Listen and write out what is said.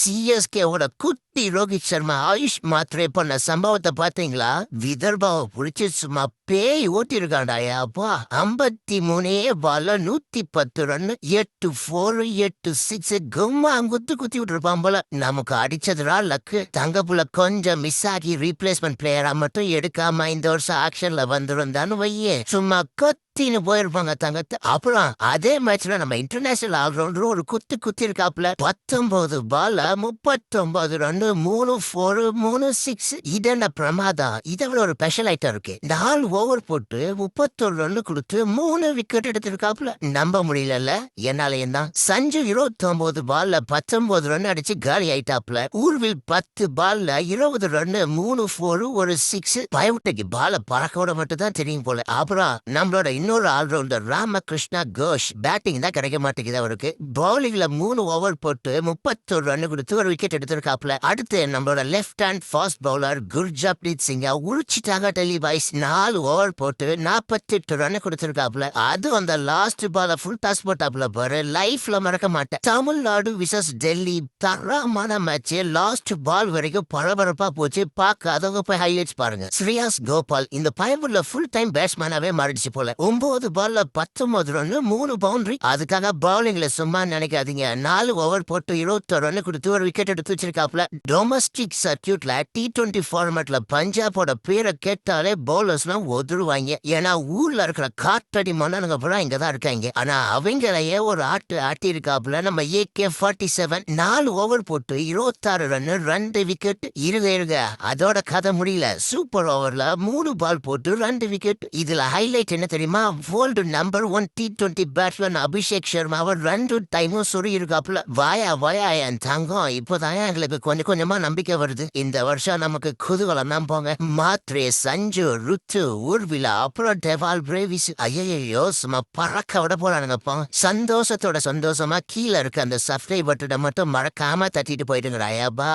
சிஎஸ்கேவோட குட்டி ரோஹித் சர்மா ஆயுஷ் மாத்திரை பண்ண சம்பவத்தை பாத்தீங்களா? விதர்பாவை புடிச்சு சும்மா பேய் ஓட்டிருக்காண்டாயா அப்பா. 53 பால்ல 110 ரன், 8 4 8 6 கும்மா குத்தி விட்டுருப்பான் போல. நமக்கு அடிச்சதுரா லக்கு. தங்கப்புல கொஞ்சம் மிஸ் ஆகி ரீப்ளேஸ்மெண்ட் பிளேயரா மட்டும் எடுக்காம இந்த வருஷம் ஆக்ஷன்ல வந்திருந்தான்னு வையே, சும்மா கொத்தின்னு போயிருப்பாங்க தங்கத்தை. அப்புறம் அதே மேட்ச்ல நம்ம இன்டர்நேஷனல் ஆல்ரவுண்டர் ஒரு குத்தி இருக்காப்புல. 19 பால்ல 39 ரன், 3 4 3 6. இதென்ன பிரமாதம். இதை விட ஒரு ஸ்பெஷல் ஐட்டம் இருக்கு. 4 ஓவர் போட்டு 31 ரன் கொடுத்து 3 விக்கெட் எடுத்திருக்காப்புல. நம்ப முடியல. என்னாலையும் தான். சஞ்சு 29 பால்ல 19 ரன் அடிச்சு காலி ஆயிட்டாப்புல. ஊர்வில் 10 பால்ல 20 ரன், 3 4 ஒரு 6. பயவுட்டைக்கு பால பறக்கோட மட்டும் தான் தெரியும் போல. அப்புறம் நம்மளோட இன்னொரு ஆல்ரவுண்டர் ராமகிருஷ்ணா கோஷ் பேட்டிங் தான் கிடைக்க மாட்டேங்குது அவருக்கு. பவுலிங்ல 3 ஓவர் போட்டு 31 ரன் கொடுத்து ஒரு விக்கெட் எடுத்திருக்காப்புல. அடுத்து நம்மளோட left hand fast bowler Gurjapneet சிங்கா உழிச்சிட்டாங்க டெல்லி பாய்ஸ். 4 ஓவர் போட்டு 48 ரன் கொடுத்திருக்காப்புல. அது அந்த லாஸ்ட் பால ஃபுல் டாஸ் போட்டாப்புல பாரு. லைஃப்ல மறக்க மாட்டேன். தமிழ்நாடு விசஸ் டெல்லி தரமான மேட்ச். லாஸ்ட் பால் வரைக்கும் பரபரப்பா போச்சு. பார்க்காதவங்க போய் ஹைலைட்ஸ் பாருங்க. ஸ்ரேயாஸ் கோபால் இந்த பயபுள்ள ஃபுல் டைம் பேட்ஸ்மேனாவே மாறிடுச்சு போல. 9 பால்ல 19 ரன், 3 பவுண்டரி. அதுக்காக பவுலிங்ல சும்மா நினைக்காதீங்க. 4 ஓவர் போட்டு 21 ரன் கொடுத்து ஒரு விக்கெட் எடுத்து வச்சிருக்காப்புல. டொமஸ்டிக் சர்க்கியூட்ல T20 ஃபார்மேட்ல பஞ்சாபோட பேரை கேட்டாலே பவுலர்ஸ்லாம் ஒதுருவாங்க. ஏன்னா ஊர்ல இருக்கிற காற்றடி மன்னனுங்க பூரா இங்கதான் இருக்காங்க. ஆனா அவங்களையே ஒரு ஆட்டி இருக்காப்புல நம்ம AK-47. 4 ஓவர் போட்டு 26 ரன், 2 விக்கெட். இருங்க அதோட கதை முடியல. சூப்பர் ஓவர்ல 3 பால் போட்டு 2 விக்கெட். இதுல ஹைலைட் என்ன தெரியுமா? World number 1 T20 batsman Abhishek சர்மாவை 2 டைமும் சொல்லி இருக்காப்புல. வாயா என் தங்கம். இப்போதான் எங்களுக்கு கொஞ்சம் கொஞ்சமா நம்பிக்கை வருது. இந்த வருஷம் நமக்கு குதூகலம் தான் போங்க. மாத்ரே, சஞ்சு, ருத்து, ஊர்விழா, அப்புறம் டெவால் பிரேவிஸ். ஐயோ சும்மா பறக்க விட போறானுங்கப்பா. சந்தோஷமா கீழே இருக்க அந்த சப்ஸ்கிரைப் பட்டனை மட்டும் மறக்காம தட்டிட்டு போயிட்டுங்கிறாயாப்பா.